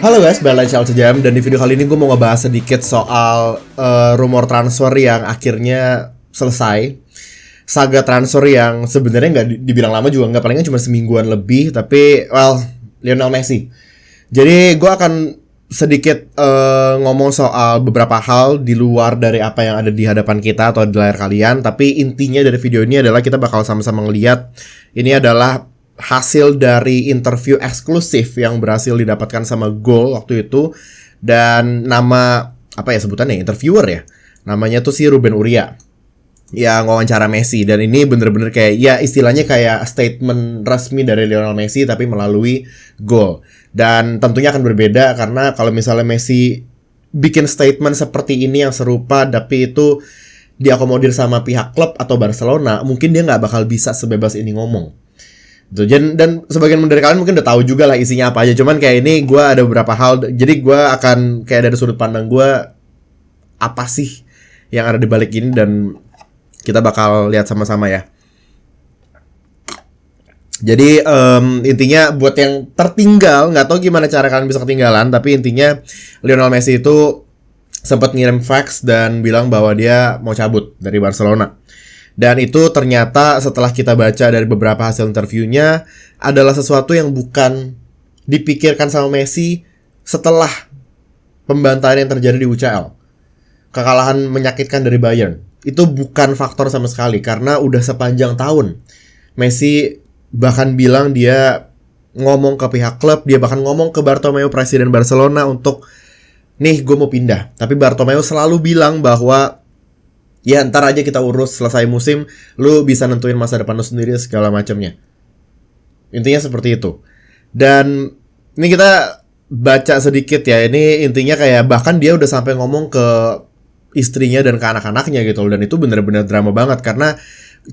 Halo guys, balik lagi Sejam. Dan di video kali ini gue mau ngebahas sedikit soal rumor transfer yang akhirnya selesai. Saga transfer yang sebenarnya nggak dibilang lama juga, nggak, palingnya cuma semingguan lebih. Tapi, Lionel Messi. Jadi gue akan sedikit ngomong soal beberapa hal di luar dari apa yang ada di hadapan kita atau di layar kalian. Tapi intinya dari video ini adalah kita bakal sama-sama ngeliat ini adalah hasil dari interview eksklusif yang berhasil didapatkan sama Goal waktu itu. Dan nama, apa ya sebutannya, interviewer ya, namanya tuh si Ruben Uria yang wawancara Messi. Dan ini bener-bener kayak, ya istilahnya kayak statement resmi dari Lionel Messi tapi melalui Goal. Dan tentunya akan berbeda karena kalau misalnya Messi bikin statement seperti ini yang serupa tapi itu diakomodir sama pihak klub atau Barcelona, mungkin dia gak bakal bisa sebebas ini ngomong. Dan sebagian dari kalian mungkin udah tahu juga lah isinya apa aja. Cuman kayak ini gue ada beberapa hal. Jadi gue akan kayak dari sudut pandang gue, apa sih yang ada di balik ini, dan kita bakal lihat sama-sama ya. Jadi intinya buat yang tertinggal, nggak tahu gimana cara kalian bisa ketinggalan, tapi intinya Lionel Messi itu sempat ngirim fax dan bilang bahwa dia mau cabut dari Barcelona. Dan itu ternyata setelah kita baca dari beberapa hasil interviewnya adalah sesuatu yang bukan dipikirkan sama Messi setelah pembantaian yang terjadi di UCL. Kekalahan menyakitkan dari Bayern. Itu bukan faktor sama sekali karena udah sepanjang tahun Messi bahkan bilang dia ngomong ke pihak klub, dia bahkan ngomong ke Bartomeu, presiden Barcelona, untuk nih gue mau pindah. Tapi Bartomeu selalu bilang bahwa ya ntar aja kita urus, selesai musim lu bisa nentuin masa depan lu sendiri segala macamnya. Intinya seperti itu. Dan ini kita baca sedikit ya. Ini intinya kayak bahkan dia udah sampai ngomong ke istrinya dan ke anak-anaknya gitu loh. Dan itu benar-benar drama banget karena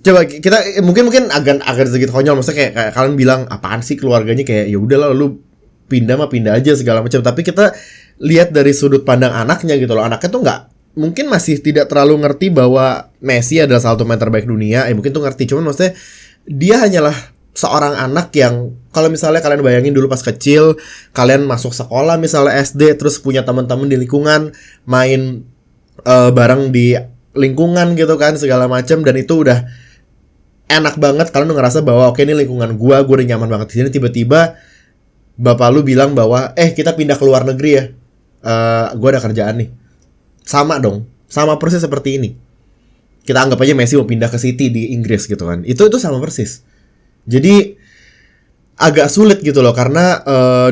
coba kita mungkin agak sedikit konyol, maksudnya kayak kalian bilang apaan sih keluarganya, kayak ya udahlah lu pindah mah pindah aja segala macam. Tapi kita lihat dari sudut pandang anaknya gitu loh. Anaknya tuh mungkin masih tidak terlalu ngerti bahwa Messi adalah salah satu pemain terbaik dunia. Mungkin tuh ngerti, cuman maksudnya dia hanyalah seorang anak yang, kalau misalnya kalian bayangin dulu pas kecil, kalian masuk sekolah misalnya SD, terus punya teman-teman di lingkungan, main bareng di lingkungan gitu kan, segala macam, dan itu udah enak banget. Kalian udah ngerasa bahwa oke, ini lingkungan gue udah nyaman banget di sini. Tiba-tiba bapak lu bilang bahwa kita pindah ke luar negeri ya, gue ada kerjaan nih. Sama dong, sama persis seperti ini. Kita anggap aja Messi mau pindah ke City di Inggris gitu kan. Itu sama persis. Jadi agak sulit gitu loh karena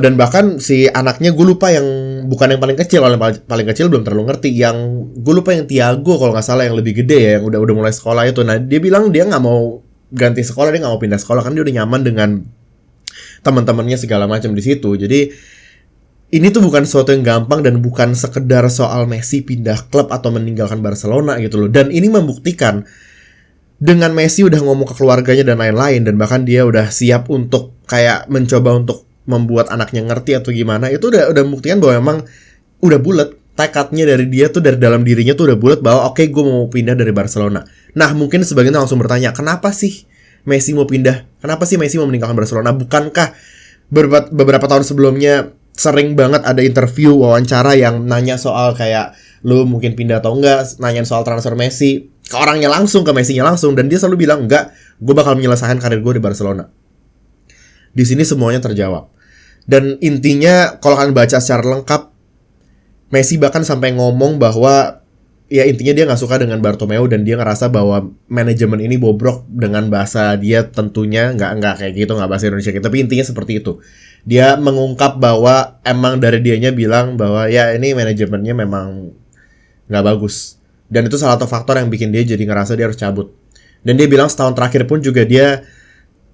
dan bahkan si anaknya, gue lupa yang bukan yang paling kecil, kalau yang paling kecil belum terlalu ngerti. Yang gue lupa yang Thiago kalau nggak salah, yang lebih gede ya, yang udah mulai sekolah itu. Nah dia bilang dia nggak mau ganti sekolah, dia nggak mau pindah sekolah karena dia udah nyaman dengan teman-temannya segala macam di situ. Jadi ini tuh bukan sesuatu yang gampang dan bukan sekedar soal Messi pindah klub atau meninggalkan Barcelona gitu loh. Dan ini membuktikan dengan Messi udah ngomong ke keluarganya dan lain-lain, dan bahkan dia udah siap untuk kayak mencoba untuk membuat anaknya ngerti atau gimana. Itu udah membuktikan bahwa emang udah bulat tekadnya dari dia tuh, dari dalam dirinya tuh udah bulat bahwa oke, gue mau pindah dari Barcelona. Nah mungkin sebagian langsung bertanya, kenapa sih Messi mau pindah? Kenapa sih Messi mau meninggalkan Barcelona? Bukankah beberapa tahun sebelumnya sering banget ada interview, wawancara yang nanya soal kayak lu mungkin pindah atau enggak, nanyain soal transfer Messi ke orangnya langsung, ke Messi-nya langsung, dan dia selalu bilang enggak, gue bakal menyelesaikan karir gue di Barcelona. Di sini semuanya terjawab. Dan intinya kalau kalian baca secara lengkap, Messi bahkan sampai ngomong bahwa ya intinya dia nggak suka dengan Bartomeu dan dia ngerasa bahwa manajemen ini bobrok, dengan bahasa dia tentunya nggak kayak gitu, nggak bahasa Indonesia gitu, tapi intinya seperti itu. Dia mengungkap bahwa emang dari dianya bilang bahwa ya ini manajemennya memang nggak bagus, dan itu salah satu faktor yang bikin dia jadi ngerasa dia harus cabut. Dan dia bilang setahun terakhir pun juga dia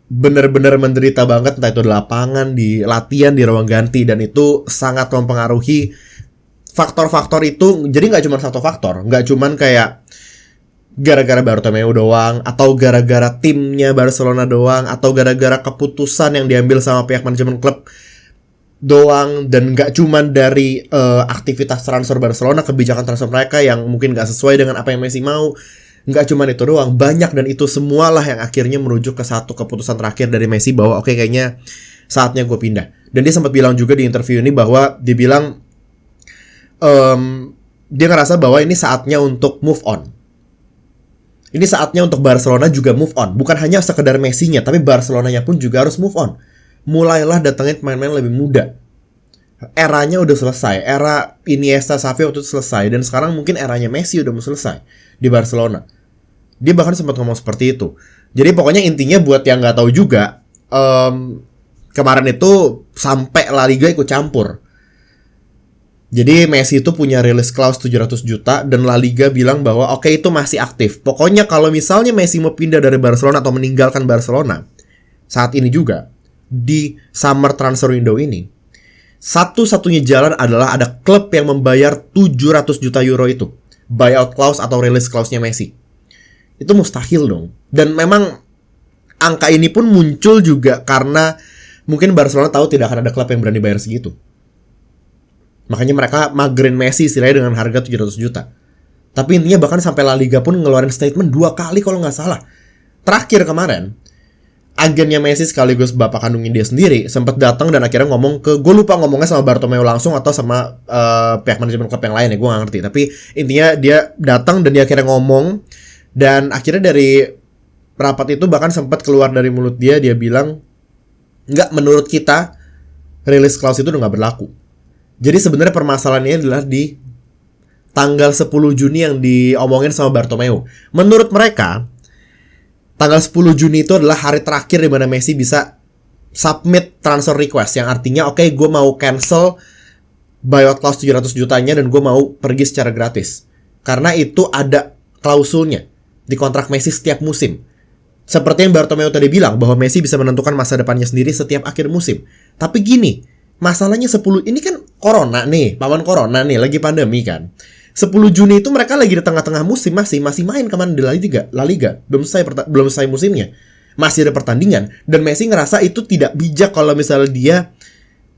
bener-bener menderita banget, entah itu di lapangan, di latihan, di ruang ganti, dan itu sangat mempengaruhi faktor-faktor itu. Jadi nggak cuma satu faktor, nggak cuma kayak gara-gara Bartomeu doang, atau gara-gara timnya Barcelona doang, atau gara-gara keputusan yang diambil sama pihak manajemen klub doang, dan nggak cuma dari aktivitas transfer Barcelona, kebijakan transfer mereka yang mungkin nggak sesuai dengan apa yang Messi mau. Nggak cuma itu doang, banyak, dan itu semualah yang akhirnya merujuk ke satu keputusan terakhir dari Messi bahwa oke, kayaknya saatnya gue pindah. Dan dia sempat bilang juga di interview ini bahwa dia bilang dia ngerasa bahwa ini saatnya untuk move on. Ini saatnya untuk Barcelona juga move on. Bukan hanya sekedar Messi-nya, tapi Barcelonanya pun juga harus move on. Mulailah datangin pemain-pemain lebih muda. Eranya udah selesai. Era Iniesta, Xavi waktu itu selesai. Dan sekarang mungkin eranya Messi udah mau selesai di Barcelona. Dia bahkan sempat ngomong seperti itu. Jadi pokoknya intinya buat yang gak tahu juga, kemarin itu sampai La Liga ikut campur. Jadi Messi itu punya release clause 700 juta dan La Liga bilang bahwa oke, itu masih aktif. Pokoknya kalau misalnya Messi mau pindah dari Barcelona atau meninggalkan Barcelona saat ini juga di summer transfer window ini, satu-satunya jalan adalah ada klub yang membayar 700 juta euro itu, buyout clause atau release clause-nya Messi. Itu mustahil dong. Dan memang angka ini pun muncul juga karena mungkin Barcelona tahu tidak akan ada klub yang berani bayar segitu. Makanya mereka magerin Messi istilahnya dengan harga 700 juta. Tapi intinya bahkan sampai La Liga pun ngeluarin statement 2 kali kalau nggak salah. Terakhir kemarin, agennya Messi sekaligus bapak kandungnya dia sendiri sempat datang dan akhirnya ngomong ke, gue lupa ngomongnya sama Bartomeu langsung atau sama pihak manajemen klub yang lain ya, gue nggak ngerti. Tapi intinya dia datang dan dia akhirnya ngomong, dan akhirnya dari rapat itu bahkan sempat keluar dari mulut dia bilang, nggak, menurut kita release clause itu udah nggak berlaku. Jadi sebenarnya permasalahannya adalah di tanggal 10 Juni yang diomongin sama Bartomeu. Menurut mereka, tanggal 10 Juni itu adalah hari terakhir di mana Messi bisa submit transfer request, yang artinya oke, gue mau cancel buyout clause 700 jutanya dan gue mau pergi secara gratis. Karena itu ada klausulnya di kontrak Messi setiap musim. Seperti yang Bartomeu tadi bilang bahwa Messi bisa menentukan masa depannya sendiri setiap akhir musim. Tapi gini, masalahnya 10 ini kan corona nih, paman corona nih, lagi pandemi kan. 10 Juni itu mereka lagi di tengah-tengah musim, masih main kemana di La Liga. Belum selesai musimnya. Masih ada pertandingan, dan Messi ngerasa itu tidak bijak kalau misalnya dia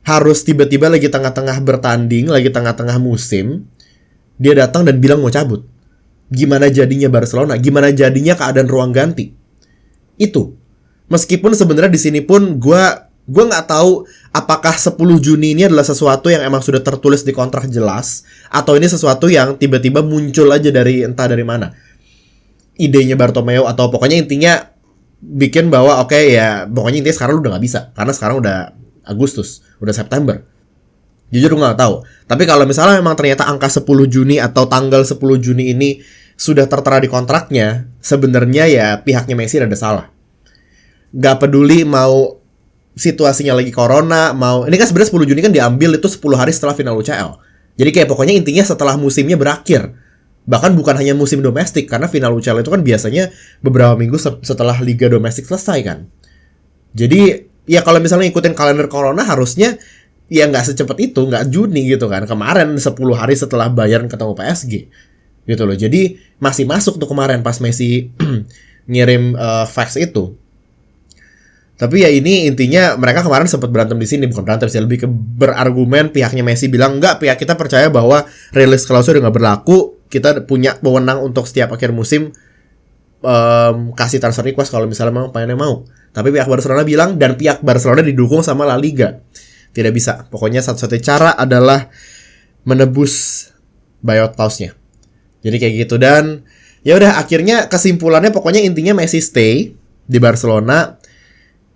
harus tiba-tiba lagi tengah-tengah bertanding, lagi tengah-tengah musim, dia datang dan bilang mau cabut. Gimana jadinya Barcelona? Gimana jadinya keadaan ruang ganti? Itu. Meskipun sebenarnya di sini pun gue nggak tahu apakah 10 Juni ini adalah sesuatu yang emang sudah tertulis di kontrak jelas, atau ini sesuatu yang tiba-tiba muncul aja dari entah dari mana idenya Bartomeu, atau pokoknya intinya bikin bahwa oke, ya pokoknya intinya sekarang lu udah nggak bisa karena sekarang udah Agustus, udah September. Jujur gue nggak tahu. Tapi kalau misalnya memang ternyata angka 10 Juni atau tanggal 10 Juni ini sudah tertera di kontraknya, sebenarnya ya pihaknya Messi ada salah. Gak peduli mau situasinya lagi corona, mau ini kan sebenarnya 10 Juni kan diambil itu 10 hari setelah final UCL. Jadi kayak pokoknya intinya setelah musimnya berakhir. Bahkan bukan hanya musim domestik, karena final UCL itu kan biasanya beberapa minggu setelah liga domestik selesai kan. Jadi ya kalau misalnya ngikutin kalender corona harusnya ya nggak secepat itu, nggak Juni gitu kan. Kemarin 10 hari setelah Bayern ketemu PSG gitu loh. Jadi masih masuk tuh kemarin pas Messi ngirim fax itu. Tapi ya ini intinya mereka kemarin sempat berantem di sini, bukan berantem sih, lebih ke berargumen. Pihaknya Messi bilang enggak, pihak kita percaya bahwa release clause udah nggak berlaku, kita punya wewenang untuk setiap akhir musim kasih transfer request kalau misalnya memang pemainnya mau. Tapi pihak Barcelona bilang, dan pihak Barcelona didukung sama La Liga, tidak bisa. Pokoknya satu-satunya cara adalah menebus buyout clause-nya. Jadi kayak gitu. Dan ya udah, akhirnya kesimpulannya pokoknya intinya Messi stay di Barcelona.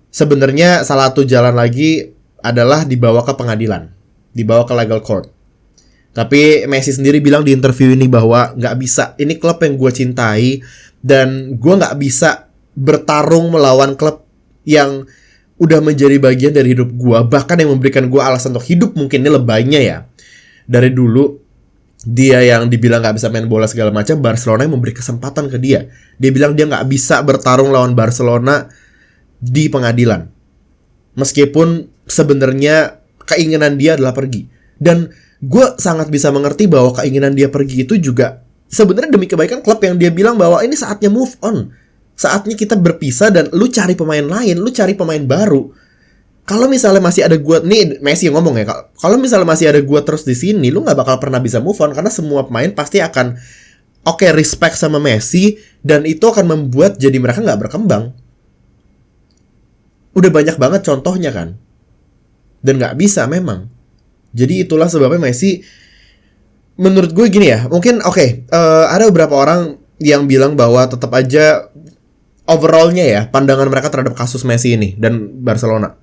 Sebenarnya salah satu jalan lagi adalah dibawa ke pengadilan, dibawa ke legal court. Tapi Messi sendiri bilang di interview ini bahwa nggak bisa, ini klub yang gue cintai dan gue nggak bisa bertarung melawan klub yang udah menjadi bagian dari hidup gue, bahkan yang memberikan gue alasan untuk hidup. Mungkin ini lebaynya ya, dari dulu dia yang dibilang nggak bisa main bola segala macam, Barcelona yang memberi kesempatan ke dia. Dia bilang dia nggak bisa bertarung lawan Barcelona di pengadilan, meskipun sebenarnya keinginan dia adalah pergi. Dan gue sangat bisa mengerti bahwa keinginan dia pergi itu juga sebenarnya demi kebaikan klub, yang dia bilang bahwa ini saatnya move on, saatnya kita berpisah dan lu cari pemain lain, lu cari pemain baru. Kalau misalnya masih ada gue, nih Messi yang ngomong ya, kalau misalnya masih ada gue terus di sini, lu nggak bakal pernah bisa move on, karena semua pemain pasti akan respect sama Messi, dan itu akan membuat jadi mereka nggak berkembang. Udah banyak banget contohnya kan. Dan nggak bisa memang. Jadi itulah sebabnya Messi, menurut gue gini ya, mungkin ada beberapa orang yang bilang bahwa tetap aja overallnya ya, pandangan mereka terhadap kasus Messi ini dan Barcelona,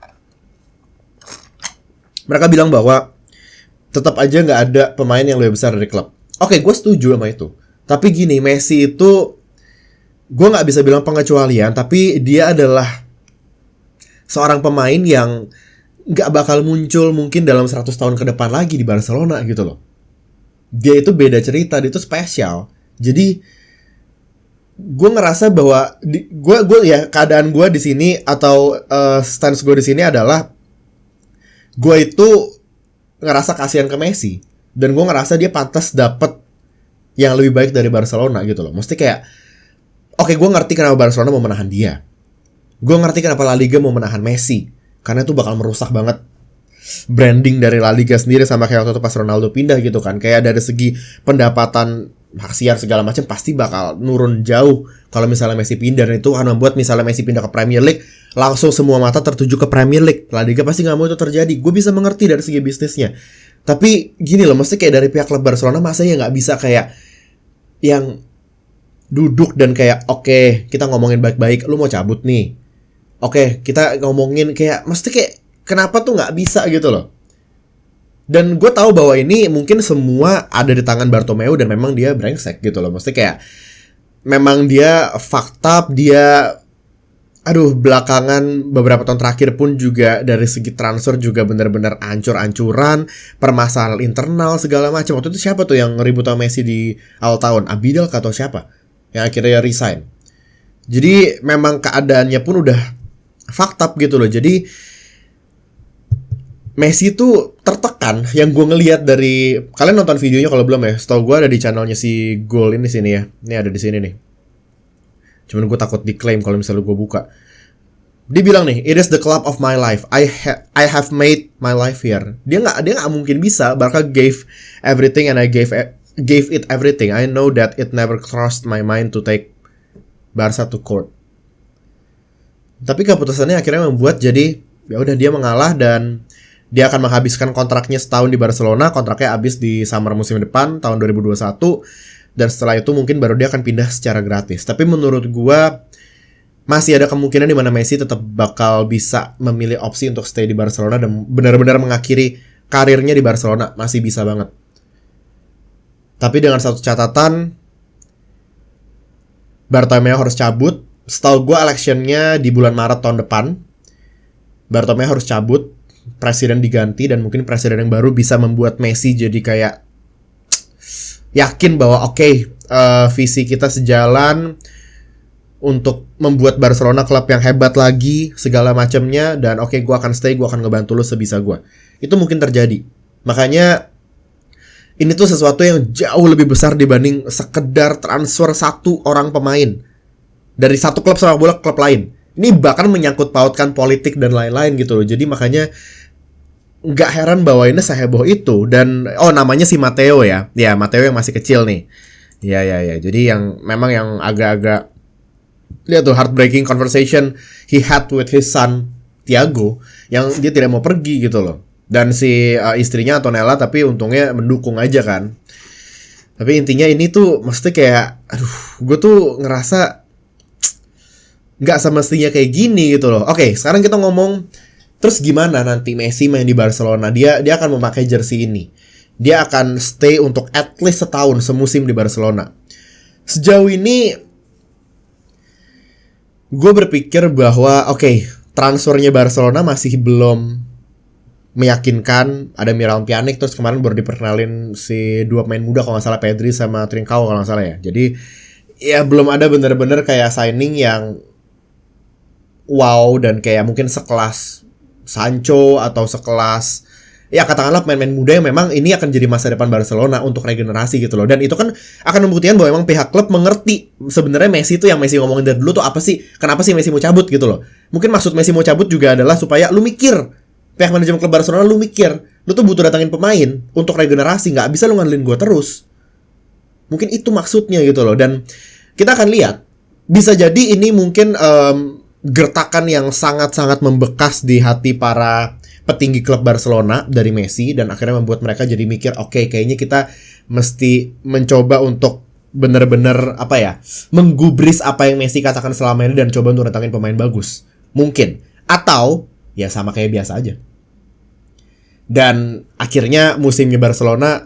mereka bilang bahwa tetap aja nggak ada pemain yang lebih besar dari klub. Gue setuju sama itu. Tapi gini, Messi itu, gue nggak bisa bilang pengecualian, tapi dia adalah seorang pemain yang nggak bakal muncul mungkin dalam 100 tahun ke depan lagi di Barcelona gitu loh. Dia itu beda cerita, dia itu spesial. Jadi gue ngerasa bahwa gue ya, keadaan gue di sini atau stance gue di sini adalah gue itu ngerasa kasihan ke Messi, dan gue ngerasa dia pantas dapet yang lebih baik dari Barcelona gitu loh. Mesti kayak gue ngerti kenapa Barcelona mau menahan dia. Gue ngerti kenapa La Liga mau menahan Messi, karena itu bakal merusak banget branding dari La Liga sendiri, sama kayak waktu itu pas Ronaldo pindah gitu kan. Kayak dari segi pendapatan, hak siar segala macam pasti bakal nurun jauh kalau misalnya Messi pindah. Dan itu akan membuat misalnya Messi pindah ke Premier League, langsung semua mata tertuju ke Premier League. La Liga pasti gak mau itu terjadi. Gue bisa mengerti dari segi bisnisnya. Tapi gini loh, mesti kayak dari pihak klub Barcelona masa ya gak bisa kayak yang duduk dan kayak kita ngomongin baik-baik, lu mau cabut nih, kita ngomongin kayak, mesti kayak kenapa tuh gak bisa gitu loh. Dan gue tahu bahwa ini mungkin semua ada di tangan Bartomeu, dan memang dia brengsek gitu loh. Maksudnya kayak memang dia fucked up, dia belakangan beberapa tahun terakhir pun juga dari segi transfer juga benar-benar ancur-ancuran, permasalahan internal segala macam. Waktu itu siapa tuh yang ribut sama Messi di awal tahun? Abidal atau siapa yang akhirnya resign. Jadi memang keadaannya pun udah fucked up gitu loh. Jadi Messi tuh tertekan. Yang gue ngelihat dari, kalian nonton videonya kalau belum ya, setahu gue ada di channelnya si Goal ini sini ya. Ini ada di sini nih. Cuman gue takut diklaim kalau misalnya gue buka. Dia bilang nih, it is the club of my life. I have made my life here. Dia nggak mungkin bisa. Barca gave everything and I gave it everything. I know that it never crossed my mind to take Barca to court. Tapi keputusannya akhirnya membuat jadi ya udah dia mengalah, dan dia akan menghabiskan kontraknya setahun di Barcelona. Kontraknya habis di summer musim depan tahun 2021. Dan setelah itu mungkin baru dia akan pindah secara gratis. Tapi menurut gua masih ada kemungkinan di mana Messi tetap bakal bisa memilih opsi untuk stay di Barcelona dan benar-benar mengakhiri karirnya di Barcelona. Masih bisa banget. Tapi dengan satu catatan, Bartomeu harus cabut. Setahu gua electionnya di bulan Maret tahun depan. Bartomeu harus cabut, presiden diganti, dan mungkin presiden yang baru bisa membuat Messi jadi kayak yakin bahwa visi kita sejalan untuk membuat Barcelona klub yang hebat lagi segala macamnya, dan gue akan stay, gue akan ngebantu lu sebisa gue. Itu mungkin terjadi. Makanya ini tuh sesuatu yang jauh lebih besar dibanding sekedar transfer satu orang pemain dari satu klub sepak bola ke klub lain. Ini bahkan menyangkut pautkan politik dan lain-lain gitu loh. Jadi makanya nggak heran bahwa ini seheboh itu. Dan namanya si Matteo ya. Ya, Matteo yang masih kecil nih. Ya. Jadi yang memang yang agak-agak, lihat tuh, heartbreaking conversation he had with his son Thiago, yang dia tidak mau pergi gitu loh. Dan si istrinya Antonella tapi untungnya mendukung aja kan. Tapi intinya ini tuh mesti kayak, gue tuh ngerasa nggak semestinya kayak gini gitu loh. Sekarang kita ngomong, terus gimana nanti Messi main di Barcelona? Dia akan memakai jersey ini. Dia akan stay untuk at least setahun, semusim di Barcelona. Sejauh ini gue berpikir bahwa transfernya Barcelona masih belum meyakinkan. Ada Miralem Pjanic, terus kemarin baru diperkenalin si dua pemain muda kalau nggak salah, Pedri sama Trincao kalau nggak salah ya. Jadi ya belum ada bener-bener kayak signing yang wow, dan kayak mungkin sekelas Sancho atau sekelas, ya katakanlah pemain-pemain muda yang memang ini akan jadi masa depan Barcelona untuk regenerasi gitu loh. Dan itu kan akan membuktikan bahwa memang pihak klub mengerti sebenarnya Messi itu, yang Messi ngomongin dari dulu tuh apa sih, kenapa sih Messi mau cabut gitu loh. Mungkin maksud Messi mau cabut juga adalah supaya lu mikir, pihak manajemen klub Barcelona, lu mikir, lu tuh butuh datangin pemain untuk regenerasi, nggak bisa lu ngandelin gue terus. Mungkin itu maksudnya gitu loh. Dan kita akan lihat, bisa jadi ini mungkin gertakan yang sangat-sangat membekas di hati para petinggi klub Barcelona dari Messi, dan akhirnya membuat mereka jadi mikir, oke, kayaknya kita mesti mencoba untuk bener-bener menggubris apa yang Messi katakan selama ini dan coba untuk datangin pemain bagus. Mungkin. Atau ya sama kayak biasa aja. Dan akhirnya musimnya Barcelona,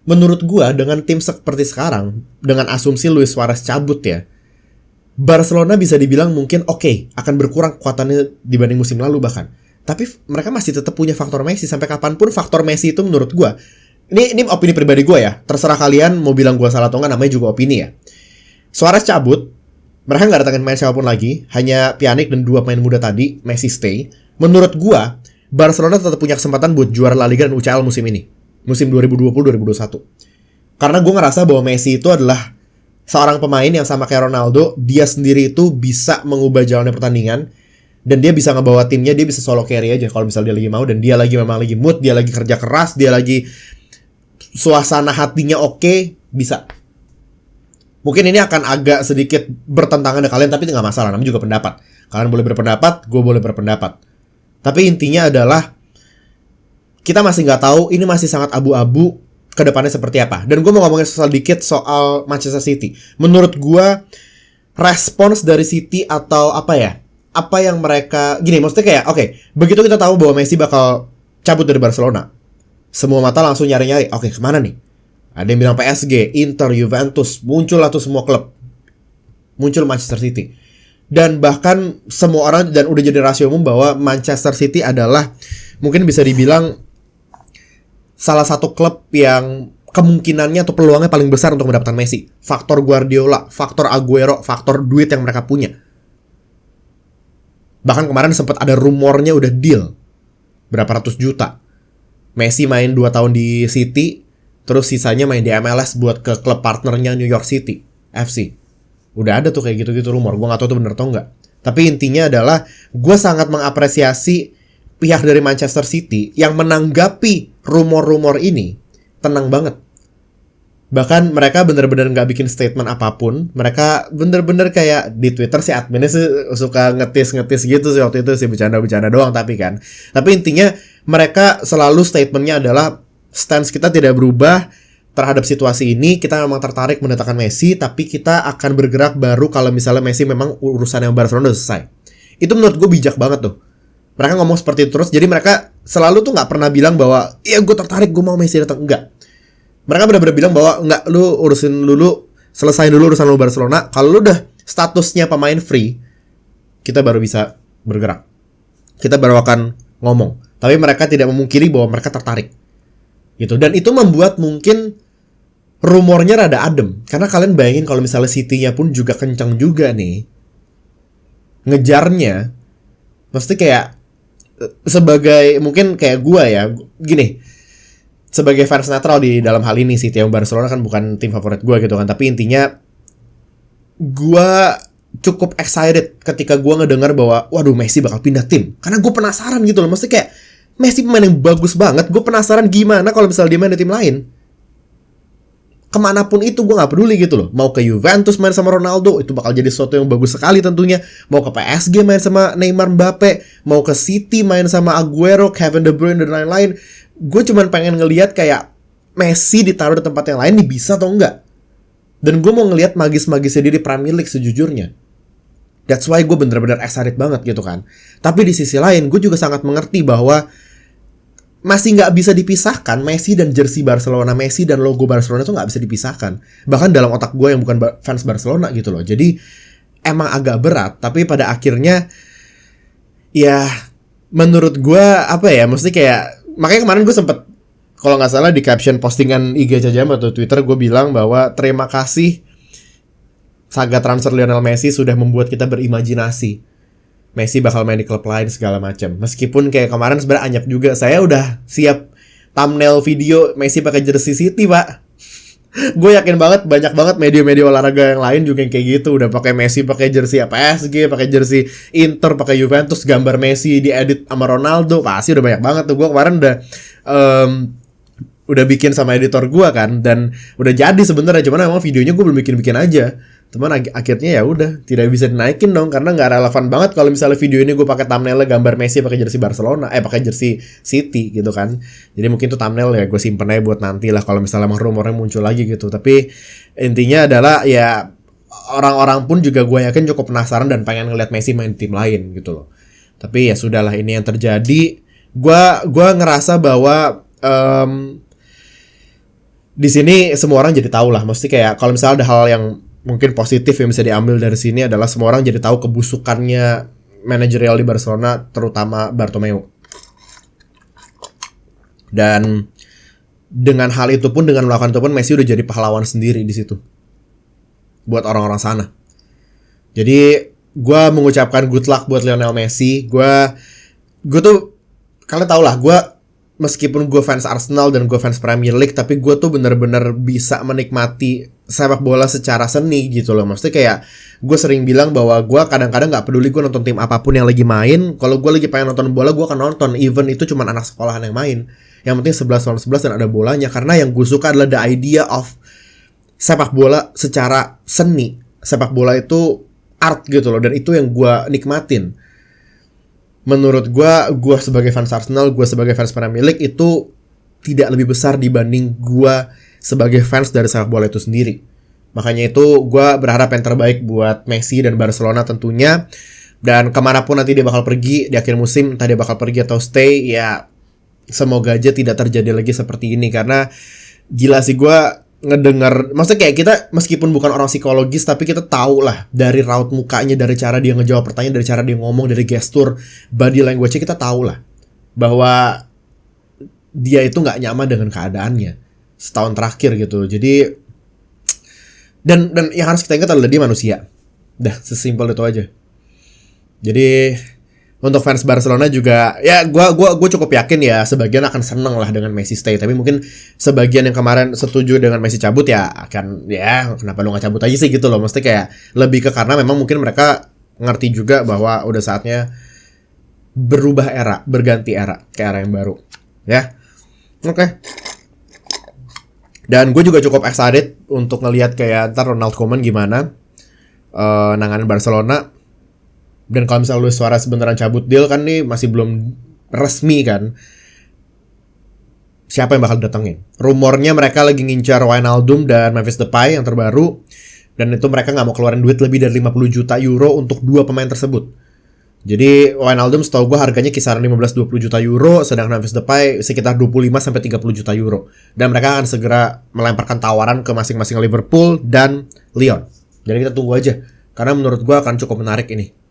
menurut gua dengan tim seperti sekarang, dengan asumsi Luis Suarez cabut ya, Barcelona bisa dibilang mungkin akan berkurang kekuatannya dibanding musim lalu bahkan. Tapi mereka masih tetap punya faktor Messi. Sampai kapanpun faktor Messi itu menurut gua, ini opini pribadi gue ya. Terserah kalian mau bilang gue salah atau enggak, namanya juga opini ya. Suarez cabut, mereka nggak datangin main siapapun lagi, hanya Pjanic dan 2 pemain muda tadi, Messi stay. Menurut gue, Barcelona tetap punya kesempatan buat juara La Liga dan UCL musim ini. Musim 2020-2021. Karena gue ngerasa bahwa Messi itu adalah seorang pemain yang sama kayak Ronaldo, dia sendiri itu bisa mengubah jalannya pertandingan. Dan dia bisa ngebawa timnya, dia bisa solo carry aja kalau misalnya dia lagi mau. Dan dia memang lagi mood, dia lagi kerja keras, dia lagi suasana hatinya bisa. Mungkin ini akan agak sedikit bertentangan dengan kalian, tapi itu gak masalah, namanya juga pendapat. Kalian boleh berpendapat, gue boleh berpendapat. Tapi intinya adalah kita masih gak tahu, ini masih sangat abu-abu ke depannya seperti apa. Dan gue mau ngomongin sedikit soal Manchester City. Menurut gue, respons dari City atau apa yang mereka, gini, maksudnya kayak begitu kita tahu bahwa Messi bakal cabut dari Barcelona, semua mata langsung nyari-nyari, kemana nih? Ada yang bilang PSG, Inter, Juventus, muncullah tuh semua klub. Muncul Manchester City. Dan bahkan semua orang, dan udah jadi rahasia umum bahwa Manchester City adalah mungkin bisa dibilang salah satu klub yang kemungkinannya atau peluangnya paling besar untuk mendapatkan Messi. Faktor Guardiola, faktor Aguero, faktor duit yang mereka punya. Bahkan kemarin sempat ada rumornya udah deal berapa ratus juta. Messi main 2 tahun di City, terus sisanya main di MLS buat ke klub partnernya New York City FC. Udah ada tuh kayak gitu-gitu rumor. Gue gak tahu tuh bener atau enggak. Tapi intinya adalah gue sangat mengapresiasi pihak dari Manchester City yang menanggapi rumor-rumor ini tenang banget. Bahkan mereka bener-bener gak bikin statement apapun. Mereka bener-bener kayak di Twitter si adminnya suka ngetis-ngetis gitu sih waktu itu sih, bercanda-bercanda doang tapi kan. Tapi intinya mereka selalu statementnya adalah stance kita tidak berubah terhadap situasi ini. Kita memang tertarik mendatangkan Messi, tapi kita akan bergerak baru kalau misalnya Messi memang urusan yang Barcelona udah selesai. Itu menurut gue bijak banget tuh. Mereka ngomong seperti itu terus. Jadi mereka selalu tuh gak pernah bilang bahwa iya gue tertarik, gue mau Messi datang. Enggak. Mereka benar-benar bilang bahwa enggak, lu urusin dulu, selesain dulu urusan lu Barcelona. Kalau lu udah statusnya pemain free, kita baru bisa bergerak. Kita baru akan ngomong. Tapi mereka tidak memungkiri bahwa mereka tertarik. Gitu. Dan itu membuat mungkin rumornya rada adem. Karena kalian bayangin kalau misalnya City-nya pun juga kencang juga nih ngejarnya. Mesti kayak sebagai, mungkin kayak gua ya, gini, sebagai fans netral di dalam hal ini City yang Barcelona kan bukan tim favorit gue gitu kan. Tapi intinya gue cukup excited ketika gue ngedengar bahwa waduh Messi bakal pindah tim. Karena gue penasaran gitu loh. Maksudnya kayak Messi pemain yang bagus banget. Gue penasaran gimana kalau misalnya dia main di tim lain. Kemanapun itu gue gak peduli gitu loh. Mau ke Juventus main sama Ronaldo, itu bakal jadi sesuatu yang bagus sekali tentunya. Mau ke PSG main sama Neymar, Mbappe. Mau ke City main sama Aguero, Kevin De Bruyne dan lain-lain. Gue cuman pengen ngelihat kayak Messi ditaruh di tempat yang lain nih, bisa atau enggak. Dan gue mau ngelihat magis-magisnya dia di Premier League sejujurnya. That's why gue bener-bener excited banget gitu kan. Tapi di sisi lain gue juga sangat mengerti bahwa masih gak bisa dipisahkan Messi dan jersey Barcelona, Messi dan logo Barcelona tuh gak bisa dipisahkan. Bahkan dalam otak gue yang bukan fans Barcelona gitu loh. Jadi emang agak berat. Tapi pada akhirnya ya menurut gue maksudnya kayak, makanya kemarin gue sempet, kalau gak salah di caption postingan IG Cajam atau Twitter, gue bilang bahwa terima kasih saga transfer Lionel Messi sudah membuat kita berimajinasi Messi bakal main di klub lain segala macam. Meskipun kayak kemarin sebenarnya anyap juga. Saya udah siap thumbnail video Messi pakai jersey City, Pak. Gue yakin banget banyak banget media-media olahraga yang lain juga yang kayak gitu. Udah pakai Messi pakai jersey PSG, pakai jersey Inter, pakai Juventus, gambar Messi diedit sama Ronaldo. Pasti udah banyak banget tuh. Gue kemarin udah bikin sama editor gue kan, dan udah jadi sebenarnya. Cuman emang videonya gue belum bikin aja. Cuman akhirnya ya udah tidak bisa dinaikin dong, karena nggak relevan banget kalau misalnya video ini gue pakai thumbnailnya gambar Messi pakai jersey Barcelona, pakai jersey City gitu kan. Jadi mungkin itu thumbnail ya gue simpen aja buat nanti lah kalau misalnya emang rumornya muncul lagi gitu. Tapi intinya adalah ya orang-orang pun juga gue yakin cukup penasaran dan pengen ngeliat Messi main tim lain gitu loh. Tapi ya sudahlah, ini yang terjadi. Gue ngerasa bahwa di sini semua orang jadi tahu lah. Mesti kayak kalau misalnya ada hal yang mungkin positif yang bisa diambil dari sini adalah semua orang jadi tahu kebusukannya manajerial di Barcelona, terutama Bartomeu. Dan dengan hal itu pun, dengan melakukan itu pun, Messi udah jadi pahlawan sendiri di situ buat orang-orang sana. Jadi gue mengucapkan good luck buat Lionel Messi. Gue tuh, kalian tau lah, gue meskipun gue fans Arsenal dan gue fans Premier League, tapi gue tuh bener-bener bisa menikmati sepak bola secara seni gitu loh. Maksudnya kayak gue sering bilang bahwa gue kadang-kadang gak peduli gue nonton tim apapun yang lagi main. Kalau gue lagi pengen nonton bola, gue akan nonton. Even itu cuma anak sekolahan yang main. Yang penting 11 lawan 11 dan ada bolanya. Karena yang gue suka adalah the idea of sepak bola secara seni. Sepak bola itu art gitu loh. Dan itu yang gue nikmatin. Menurut gue sebagai fans Arsenal, gue sebagai fans Premier League itu tidak lebih besar dibanding gue sebagai fans dari sepak bola itu sendiri. Makanya itu gue berharap yang terbaik buat Messi dan Barcelona tentunya. Dan kemanapun nanti dia bakal pergi di akhir musim, entah dia bakal pergi atau stay, ya semoga aja tidak terjadi lagi seperti ini. Karena gila sih gue ngedengar, maksudnya kayak kita meskipun bukan orang psikologis, tapi kita tahu lah dari raut mukanya, dari cara dia ngejawab pertanyaan, dari cara dia ngomong, dari gestur body language-nya, kita tahu lah bahwa dia itu nggak nyaman dengan keadaannya setahun terakhir gitu. Jadi dan yang harus kita ingat adalah dia manusia. Dah, sesimpel itu aja. Jadi untuk fans Barcelona juga, ya gue cukup yakin ya sebagian akan seneng lah dengan Messi stay. Tapi mungkin sebagian yang kemarin setuju dengan Messi cabut ya akan, ya kenapa lu gak cabut aja sih gitu loh. Mesti kayak lebih ke karena memang mungkin mereka ngerti juga bahwa udah saatnya berubah era, berganti era ke era yang baru. Ya, oke. Dan gue juga cukup excited untuk ngelihat kayak ntar Ronald Koeman gimana nanganin Barcelona. Dan kalau misalnya Luis Suarez beneran cabut deal kan nih masih belum resmi kan. Siapa yang bakal datengin? Rumornya mereka lagi ngincar Wijnaldum dan Memphis Depay yang terbaru. Dan itu mereka gak mau keluarin duit lebih dari 50 juta euro untuk dua pemain tersebut. Jadi Wijnaldum setahu gue harganya kisaran 15-20 juta euro. Sedangkan Memphis Depay sekitar 25-30 juta euro. Dan mereka akan segera melemparkan tawaran ke masing-masing Liverpool dan Lyon. Jadi kita tunggu aja. Karena menurut gue akan cukup menarik ini.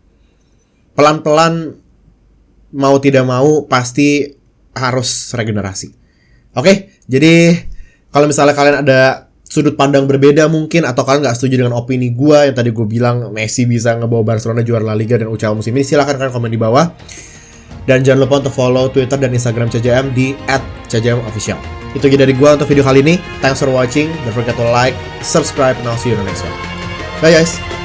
Pelan-pelan mau tidak mau pasti harus regenerasi. Oke, jadi kalau misalnya kalian ada sudut pandang berbeda mungkin, atau kalian gak setuju dengan opini gue yang tadi gue bilang Messi bisa ngebawa Barcelona juara La Liga dan UCL musim ini, silahkan kalian komen di bawah. Dan jangan lupa untuk follow Twitter dan Instagram CJM di @CJMOfficial. Itu aja dari gue untuk video kali ini. Thanks for watching. Don't forget to like, subscribe, and I'll see you in the next one. Bye guys.